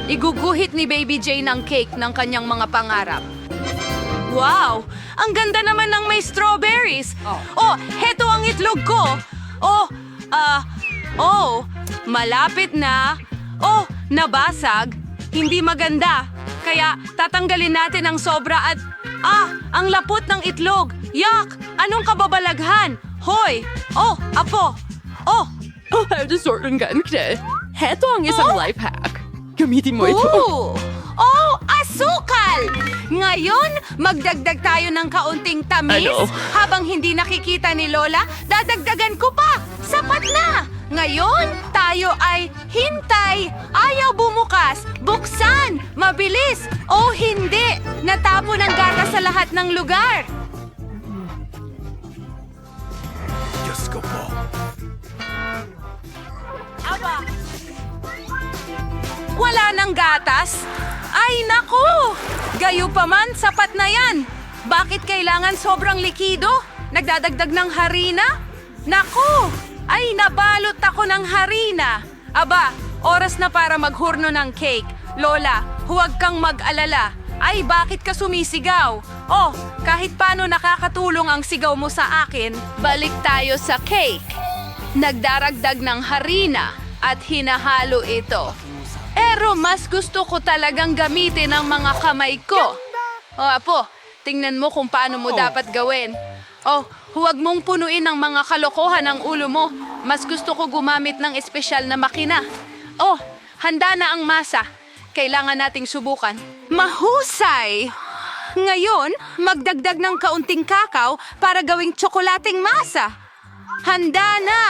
Iguguhit ni Baby Jane ang cake ng kanyang mga pangarap. Wow! Ang ganda naman ng may strawberries! Oh, heto ang itlog ko! Malapit na! Oh, nabasag! Hindi maganda! Kaya tatanggalin natin ang sobra at... ang lapot ng itlog! Yak! Anong kababalaghan? Hoy! Oh, apo! Oh! Dessert ang ganda. Heto ang isang life hack. Gamitin mo ito. Oh, asukal! Ngayon, magdagdag tayo ng kaunting tamis. Ano? Habang hindi nakikita ni Lola, dadagdagan ko pa. Sapat na! Ngayon, tayo ay hintay. Ayaw bumukas. Buksan! Mabilis! Oh, hindi! Natapon ang gata sa lahat ng lugar. Diyos ko po. Aba! Wala nang gatas? Ay, naku! Gayo pa man, sapat na yan. Bakit kailangan sobrang likido? Nagdadagdag ng harina? Naku! Ay, nabalot ako ng harina. Aba, oras na para maghurno ng cake. Lola, huwag kang mag-alala. Ay, bakit ka sumisigaw? Oh, kahit paano nakakatulong ang sigaw mo sa akin, balik tayo sa cake. Nagdaragdag ng harina at hinahalo ito. Pero mas gusto ko talagang gamitin ang mga kamay ko. O apo, tingnan mo kung paano mo dapat gawin. Oh, huwag mong punuin ang mga kalokohan ng ulo mo. Mas gusto ko gumamit ng espesyal na makina. Oh, handa na ang masa. Kailangan nating subukan. Mahusay! Ngayon, magdagdag ng kaunting kakao para gawing tsokolating masa. Handa na!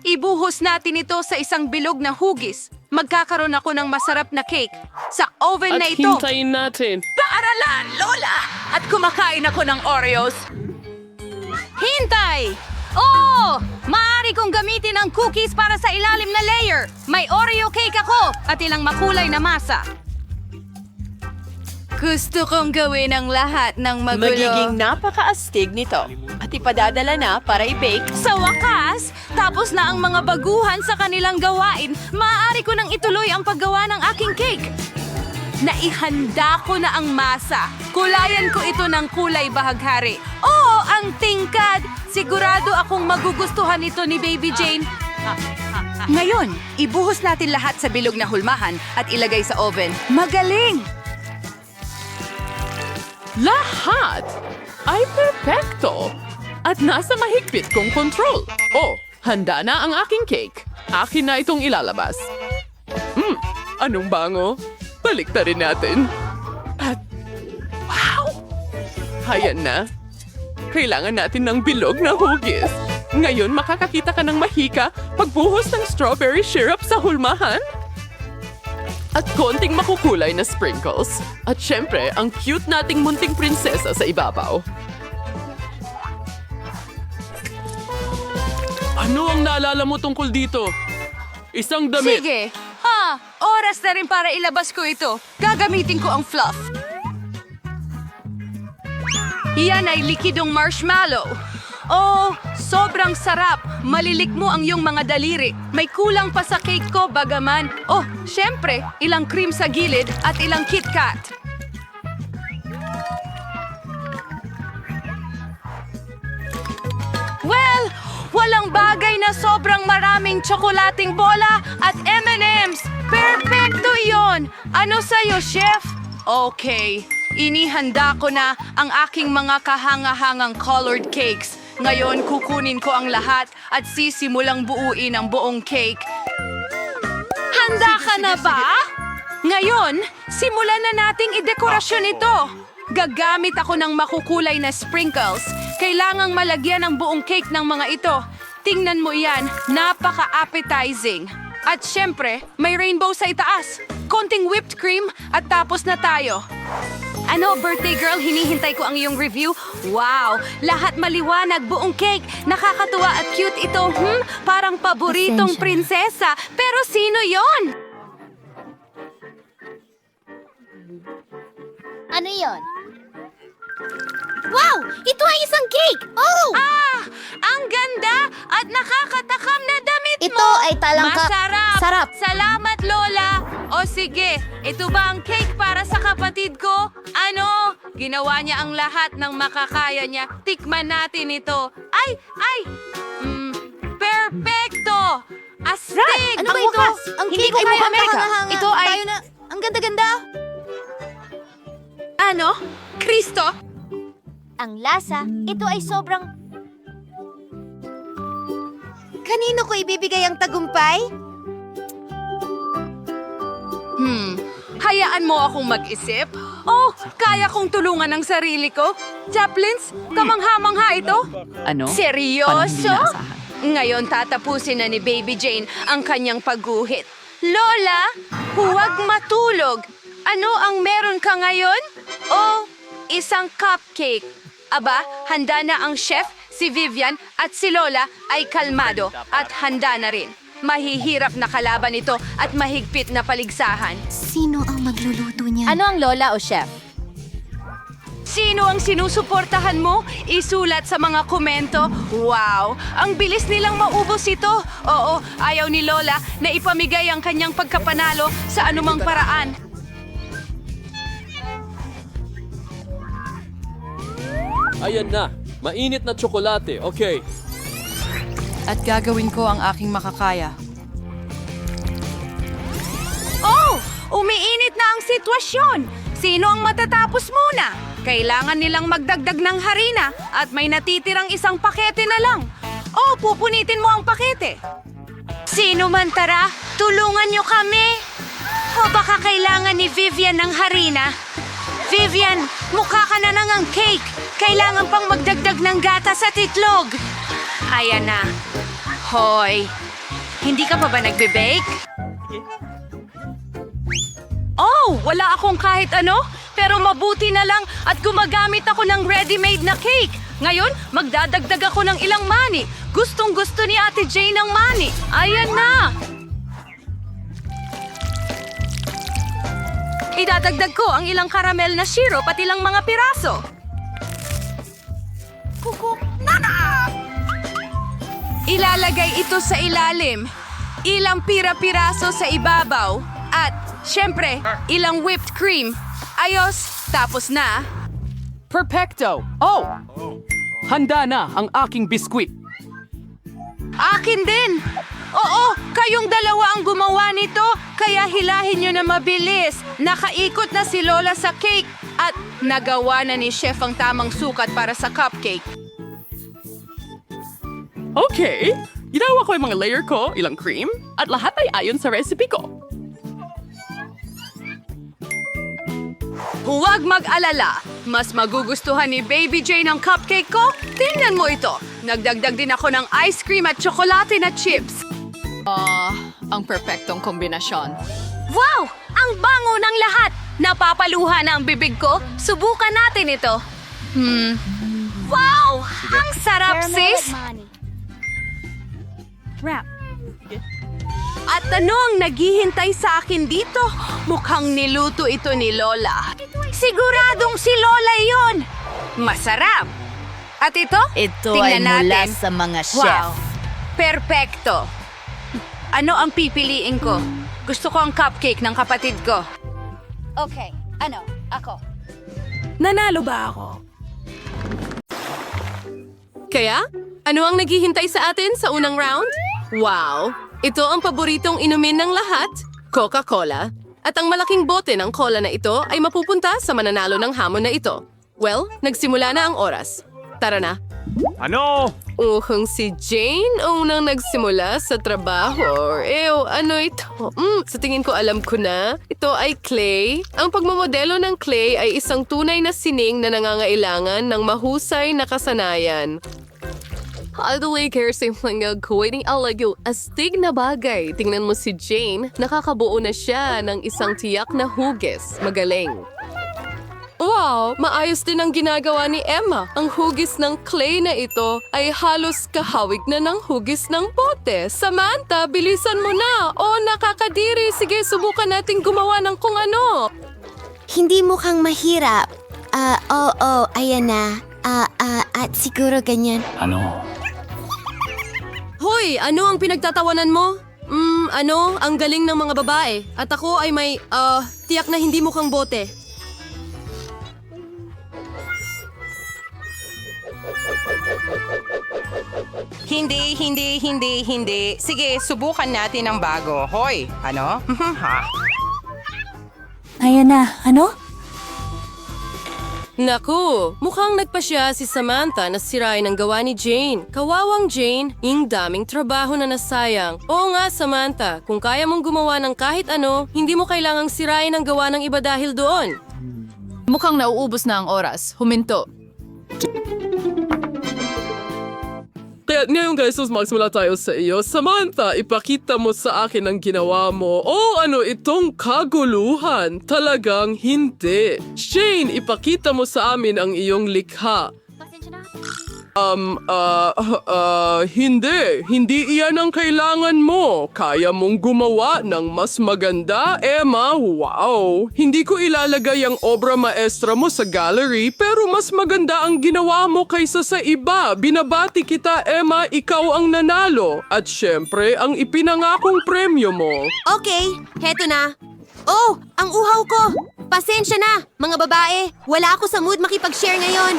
Ibuhos natin ito sa isang bilog na hugis. Magkakaroon ako ng masarap na cake sa oven At na ito. hintayin natin. Paaralan, Lola! At kumakain ako ng Oreos. Hintay! Oo! Maaari kong gamitin ang cookies para sa ilalim na layer. May Oreo cake ako at ilang makulay na masa. Gusto kong gawin ang lahat ng magulo. Magiging napakaastig nito at ipadadala na para i-bake. Sa wakas, tapos na ang mga baguhan sa kanilang gawain, maaari ko nang ituloy ang paggawa ng aking cake. Naihanda ko na ang masa. Kulayan ko ito ng kulay bahaghari. Oo, ang tingkad! Sigurado akong magugustuhan ito ni Baby Jane. Ngayon, ibuhos natin lahat sa bilog na hulmahan at ilagay sa oven. Magaling! Lahat ay perpekto at nasa mahigpit kong control. Oh, handa na ang aking cake. Akin na itong ilalabas. Anong bango? Baliktarin natin. At, wow! Hayan na. Kailangan natin ng bilog na hugis. Ngayon, makakakita ka ng mahika pagbuhos ng strawberry syrup sa hulmahan. At konting makukulay na sprinkles. At syempre, ang cute nating munting prinsesa sa ibabaw. Ano ang naalala mo tungkol dito? Isang damit. Sige. Oras na rin para ilabas ko ito. Gagamitin ko ang fluff. Yan ay likidong marshmallow. Oh, sobrang sarap. Malilikmo ang iyong mga daliri. May kulang pa sa cake ko, bagaman. Oh, syempre, ilang cream sa gilid at ilang KitKat. Well, walang bagay na sobrang maraming tsokolating bola at M&M's. Perfecto yon! Ano sa'yo, chef? Okay, inihanda ko na ang aking mga kahanga-hangang colored cakes. Ngayon, kukunin ko ang lahat at sisimulang buuin ang buong cake. Handa ka na ba? Ngayon, simulan na nating idekorasyon ito. Gagamit ako ng makukulay na sprinkles. Kailangang malagyan ang buong cake ng mga ito. Tingnan mo yan, napaka-appetizing. At syempre, may rainbow sa itaas. Konting whipped cream at tapos na tayo. Ano, birthday girl, hinihintay ko ang iyong review. Wow, lahat maliwanag, buong cake. Nakakatuwa at cute ito. Parang paboritong prinsesa. Pero sino yon? Ano yon? Wow! Ito ay isang cake! Oh! Ang ganda at nakakatakam na damit mo! Ito ay talangka. Masarap! Sarap. Salamat, Lola! O sige, ito ba ang cake para sa kapatid ko? Ano? Ginawa niya ang lahat ng makakaya niya. Tikman natin ito. Ay! Perfecto! Astig! Ano ba ito? Ang Hindi cake ko ay kaya mukhang Amerika. kahanga-hanga. Ito ay... Tayo na. Ang ganda-ganda. Ano? Kristo? Ang lasa, ito ay sobrang... Kanino ko ibibigay ang tagumpay? Hayaan mo akong mag-isip? Oh, kaya kong tulungan ang sarili ko? Chaplins, kamangha-mangha ito? Ano? Seryoso? Parang hindi inaasahan. Ngayon tatapusin na ni Baby Jane ang kanyang pagguhit. Lola, huwag matulog. Ano ang meron ka ngayon? Oh, isang cupcake. Aba, handa na ang chef, si Vivian at si Lola ay kalmado at handa na rin. Mahihirap na kalaban ito at mahigpit na paligsahan. Sino ang magluluto niya? Ano ang lola o chef? Sino ang sinusuportahan mo? Isulat sa mga komento. Wow! Ang bilis nilang maubos ito. Oo, ayaw ni Lola na ipamigay ang kanyang pagkapanalo sa anumang paraan. Ayan na. Mainit na tsokolate. Okay. At gagawin ko ang aking makakaya. Oh! Umiinit na ang sitwasyon! Sino ang matatapos muna? Kailangan nilang magdagdag ng harina at may natitirang isang pakete na lang. Oh, pupunitin mo ang pakete. Sino man tara, tulungan niyo kami. O baka kailangan ni Vivian ng harina. Vivian, mukha ka na ng ang cake. Kailangan pang magdagdag ng gatas at itlog. Ayan na. Hoy, hindi ka pa ba nagbe-bake? Oh, wala akong kahit ano, pero mabuti na lang at gumagamit ako ng ready-made na cake. Ngayon, magdadagdag ako ng ilang mani. Gustong-gusto ni Ate Jane ng mani. Ayan na! Idadagdag ko ang ilang karamel na syrup at ilang mga piraso. Ilalagay ito sa ilalim. Ilang pira-piraso sa ibabaw. At, syempre, ilang whipped cream. Ayos, tapos na. Perfecto! Oh! Handa na ang aking biskwit. Akin din! Oo, kayong dalawa ang gumawa nito, kaya hilahin nyo na mabilis. Nakaikot na si Lola sa cake at nagawa na ni Chef ang tamang sukat para sa cupcake. Okay, ginawa ko yung mga layer ko, ilang cream, at lahat ay ayon sa recipe ko. Huwag mag-alala. Mas magugustuhan ni Baby Jane ang cupcake ko? Tingnan mo ito. Nagdagdag din ako ng ice cream at tsokolate na chips. Ang perpektong kombinasyon. Wow! Ang bango ng lahat! Napapaluha na ang bibig ko. Subukan natin ito. Wow! Ang sarap, sis! At ano ang naghihintay sa akin dito? Mukhang niluto ito ni Lola. Siguradong si Lola yon. Masarap. At ito? Ito Tingnan ay mula natin. sa mga chef. Wow. Perfecto. Ano ang pipiliin ko? Gusto ko ang cupcake ng kapatid ko. Okay, ano? Ako. Nanalo ba ako? Kaya, ano ang naghihintay sa atin sa unang round? Wow! Ito ang paboritong inumin ng lahat, Coca-Cola. At ang malaking bote ng cola na ito ay mapupunta sa mananalo ng hamon na ito. Well, nagsimula na ang oras. Tara na. Ano? Mukhang si Jane unang nagsimula sa trabaho. Ano ito? Sa tingin ko alam ko na. Ito ay clay. Ang pagmamodelo ng clay ay isang tunay na sining na nangangailangan ng mahusay na kasanayan. Adulay care simpleng gawin alagyo astig na bagay. Tingnan mo si Jane, nakakabuo na siya ng isang tiyak na hugis. Magaling. Wow! Maayos din ang ginagawa ni Emma. Ang hugis ng clay na ito ay halos kahawig na ng hugis ng bote. Samantha, bilisan mo na! Oh, nakakadiri! Sige, subukan natin gumawa ng kung ano. Hindi mukhang mahirap. Oo, ayan na. At siguro ganyan. Ano? Hoy, ano ang pinagtatawanan mo? Ang galing ng mga babae. At ako ay may, tiyak na hindi mukhang bote. Hindi. Sige, subukan natin ang bago. Hoy, ano? Ha? Ayan na, ano? Naku, mukhang nagpasya si Samantha na sirain ang gawa ni Jane. Kawawang Jane, yung daming trabaho na nasayang. Oo nga, Samantha, kung kaya mong gumawa ng kahit ano, hindi mo kailangang sirain ang gawa ng iba dahil doon. Mukhang nauubos na ang oras. Huminto. Kaya ngayon guys, magsimula tayo sa iyo. Samantha, ipakita mo sa akin ang ginawa mo. Itong kaguluhan? Talagang hindi. Shane, ipakita mo sa amin ang iyong likha. Hindi. Hindi iyan ang kailangan mo. Kaya mong gumawa ng mas maganda, Emma. Wow! Hindi ko ilalagay ang obra maestra mo sa gallery, pero mas maganda ang ginawa mo kaysa sa iba. Binabati kita, Emma. Ikaw ang nanalo. At syempre, ang ipinangakong premyo mo. Okay, heto na. Oh, ang uhaw ko! Pasensya na, mga babae. Wala ako sa mood makipag-share ngayon.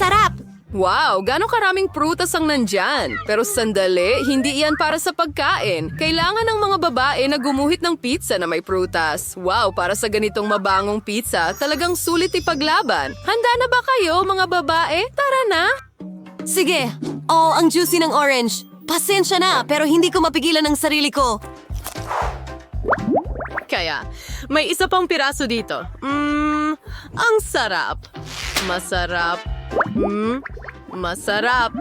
Sarap! Wow, gano'ng karaming prutas ang nandyan. Pero sandali, hindi iyan para sa pagkain. Kailangan ng mga babae na gumuhit ng pizza na may prutas. Wow, para sa ganitong mabangong pizza, talagang sulit ipaglaban. Handa na ba kayo, mga babae? Tara na! Sige. Oh, ang juicy ng orange. Pasensya na, pero hindi ko mapigilan ang sarili ko. Kaya, may isa pang piraso dito. Ang sarap. Masarap. Masarap.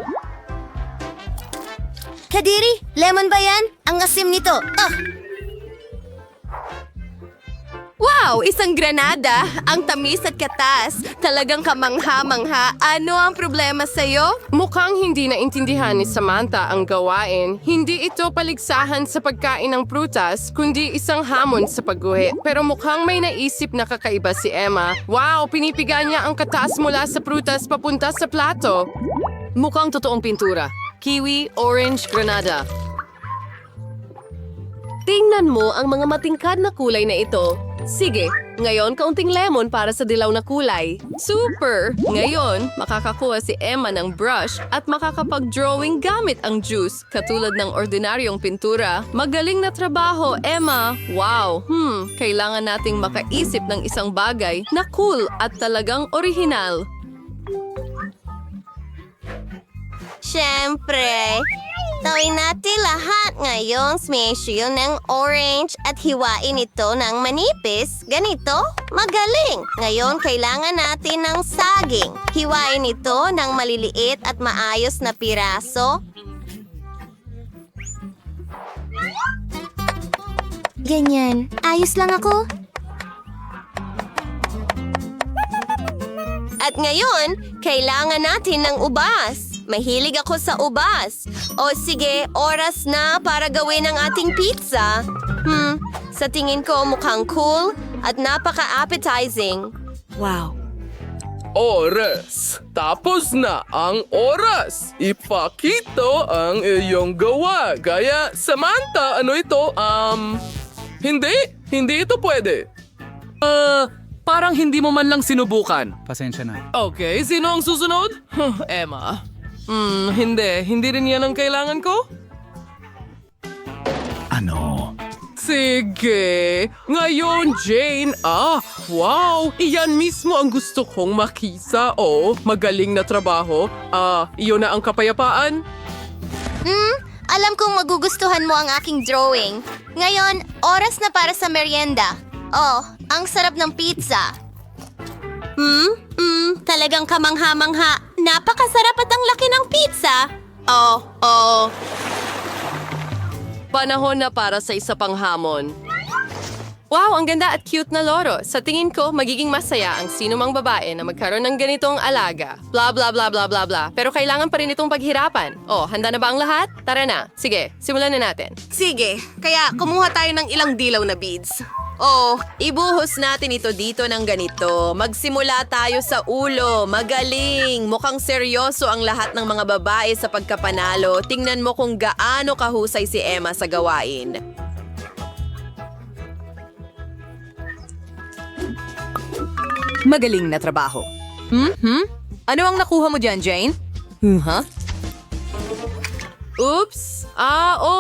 Kadiri, lemon ba yan? Ang asim nito. Wow, isang granada. Ang tamis at katas. Talagang kamangha-mangha. Ano ang problema sa'yo? Mukhang hindi naintindihan ni Samantha ang gawain. Hindi ito paligsahan sa pagkain ng prutas, kundi isang hamon sa pagguhit. Pero mukhang may naisip na kakaiba si Emma. Wow, pinipiga niya ang katas mula sa prutas papunta sa plato. Mukhang totoong pintura. Kiwi, orange, granada. Tingnan mo ang mga matingkad na kulay na ito. Sige, ngayon kaunting lemon para sa dilaw na kulay. Super! Ngayon, makakakuha si Emma ng brush at makakapag-drawing gamit ang juice, katulad ng ordinaryong pintura. Magaling na trabaho, Emma! Wow! Kailangan nating makaisip ng isang bagay na cool at talagang orihinal. Siyempre, tawin natin lahat ngayong smash yun ng orange at hiwain ito ng manipis. Ganito, magaling. Ngayon, kailangan natin ng saging. Hiwain ito ng maliliit at maayos na piraso. Ganyan. Ayos lang ako. At ngayon, kailangan natin ng ubas. Mahilig ako sa ubas. O sige, oras na para gawin ang ating pizza. Sa tingin ko mukhang cool at napaka-appetizing. Wow. Oras! Tapos na ang oras! Ipakita ang iyong gawa. Gaya, Samantha, ano ito? Hindi ito pwede. Parang hindi mo man lang sinubukan. Pasensya na. Okay, sino ang susunod? Emma. Hindi rin yan ang kailangan ko? Ano? Sige. Ngayon, Jane. Wow. Iyan mismo ang gusto kong makisa. Magaling na trabaho. Iyon na ang kapayapaan. Alam kong magugustuhan mo ang aking drawing. Ngayon, oras na para sa merienda. Oh, ang sarap ng pizza. Talagang kamangha-mangha. Napakasarap at ang laki ng pizza. Panahon na para sa isa pang hamon. Wow, ang ganda at cute na loro. Sa tingin ko, magiging masaya ang sinumang babae na magkaroon ng ganitong alaga. Blah, blah, blah, blah, blah, blah. Pero kailangan pa rin itong paghirapan. Handa na ba ang lahat? Tara na. Sige, simulan na natin. Sige, kaya kumuha tayo ng ilang dilaw na beads. Ibuhos natin ito dito ng ganito. Magsimula tayo sa ulo. Magaling! Mukhang seryoso ang lahat ng mga babae sa pagkapanalo. Tingnan mo kung gaano kahusay si Emma sa gawain. Magaling na trabaho. Ano ang nakuha mo dyan, Jane? Oops!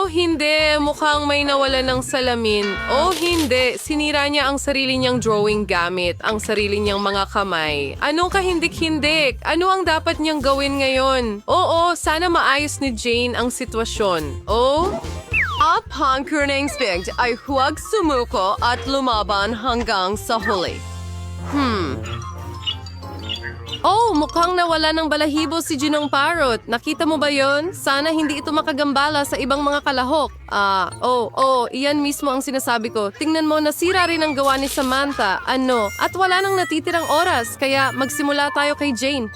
Hindi. Mukhang may nawala ng salamin. Hindi. Sinira niya ang sarili niyang drawing gamit ang sarili niyang mga kamay. Anong kahindik-hindik? Ano ang dapat niyang gawin ngayon? Sana maayos ni Jane ang sitwasyon. Upon Kurning Spig ay huwag sumuko at lumaban hanggang sa huli. Mukhang nawala ng balahibo si Ginong Parrot. Nakita mo ba yon? Sana hindi ito makagambala sa ibang mga kalahok. Iyan mismo ang sinasabi ko. Tingnan mo, nasira rin ang gawa ni Samantha. At wala nang natitirang oras, kaya magsimula tayo kay Jane.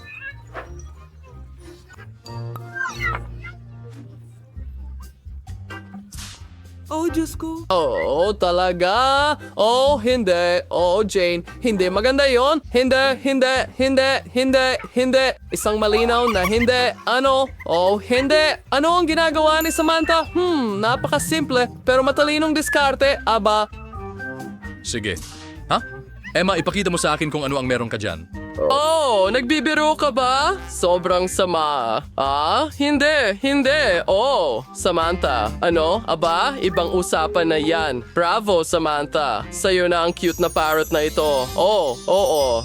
Talaga? Hindi. Jane, hindi maganda yon. Hindi. Isang malinaw na hindi. Hindi. Ano ang ginagawa ni Samantha? Napakasimple, pero matalinong diskarte. Aba. Sige. Ha? Emma, ipakita mo sa akin kung ano ang meron ka dyan. Nagbibiro ka ba? Sobrang sama. Hindi. Samantha. Ibang usapan na yan. Bravo, Samantha. Sa'yo na ang cute na parrot na ito. Oo.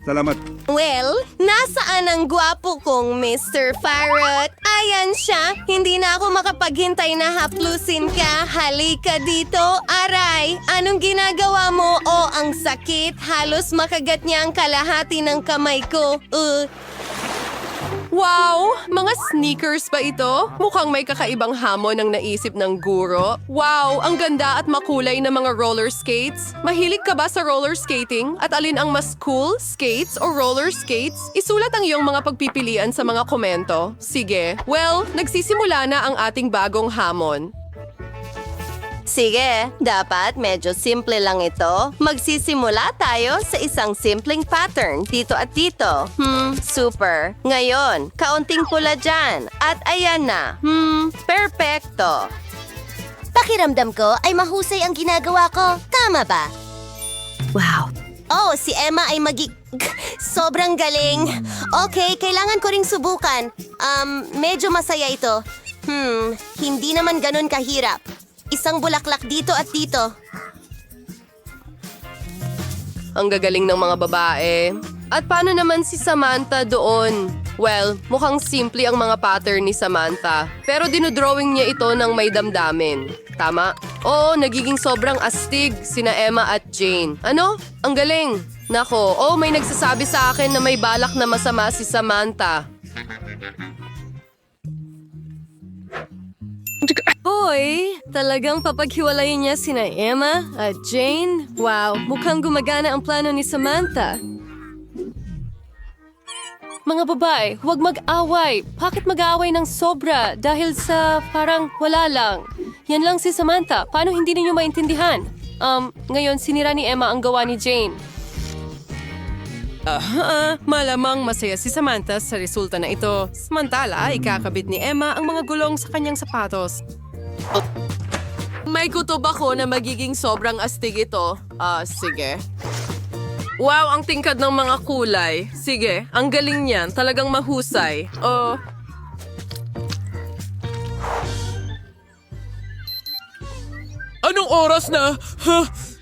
Salamat. Well, nasaan ang gwapo kong Mr. Parrot? Ayan siya. Hindi na ako makapaghintay na haplusin ka. Halika dito. Aray, anong ginagawa mo? Ang sakit. Halos makagat niya ang kalahati ng kamay ko. Wow! Mga sneakers ba ito? Mukhang may kakaibang hamon ang naisip ng guro. Wow! Ang ganda at makulay na mga roller skates. Mahilig ka ba sa roller skating? At alin ang mas cool? Skates o roller skates? Isulat ang iyong mga pagpipilian sa mga komento. Sige. Well, nagsisimula na ang ating bagong hamon. Sige, dapat medyo simple lang ito. Magsisimula tayo sa isang simpleng pattern dito at dito. Super. Ngayon, kaunting pula dyan. At ayan na. Perfecto. Pakiramdam ko ay mahusay ang ginagawa ko. Tama ba? Wow. Si Emma ay sobrang galing. Okay, kailangan ko ring subukan. Medyo masaya ito. Hindi naman ganun kahirap. Isang bulaklak dito at dito. Ang gagaling ng mga babae. At paano naman si Samantha doon? Well, mukhang simple ang mga pattern ni Samantha. Pero dinodrawing niya ito ng may damdamin. Tama? Nagiging sobrang astig sina Emma at Jane. Ang galing. Nako, may nagsasabi sa akin na may balak na masama si Samantha. Talagang papaghiwalayin niya sina Emma at Jane? Wow, mukhang gumagana ang plano ni Samantha. Mga babae, huwag mag-away. Bakit mag-away ng sobra? Dahil sa parang wala lang. Yan lang si Samantha. Paano hindi ninyo maintindihan? Ngayon sinira ni Emma ang gawa ni Jane. Malamang masaya si Samantha sa resulta na ito. Samantala, ikakabit ni Emma ang mga gulong sa kanyang sapatos. May kutob ako na magiging sobrang astig ito. Sige. Wow, ang tingkad ng mga kulay. Sige, ang galing niyan. Talagang mahusay. Anong oras na?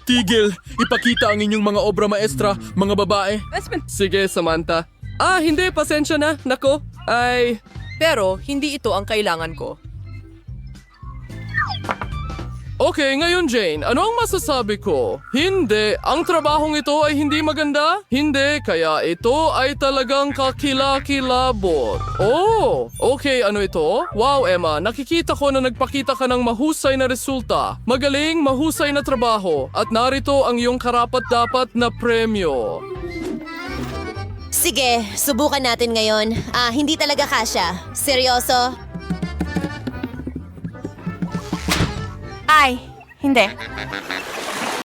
Tigil! Ipakita ang inyong mga obra maestra, mga babae. Sige, Samantha. Hindi. Pasensya na. Nako. Pero hindi ito ang kailangan ko. Okay, ngayon Jane, ano ang masasabi ko? Hindi, ang trabahong ito ay hindi maganda? Hindi, kaya ito ay talagang kakilakilabot. Okay, ano ito? Wow, Emma, nakikita ko na nagpakita ka ng mahusay na resulta. Magaling, mahusay na trabaho. At narito ang iyong karapat-dapat na premyo. Sige, subukan natin ngayon. Hindi talaga kasya. Seryoso? Ay, hindi.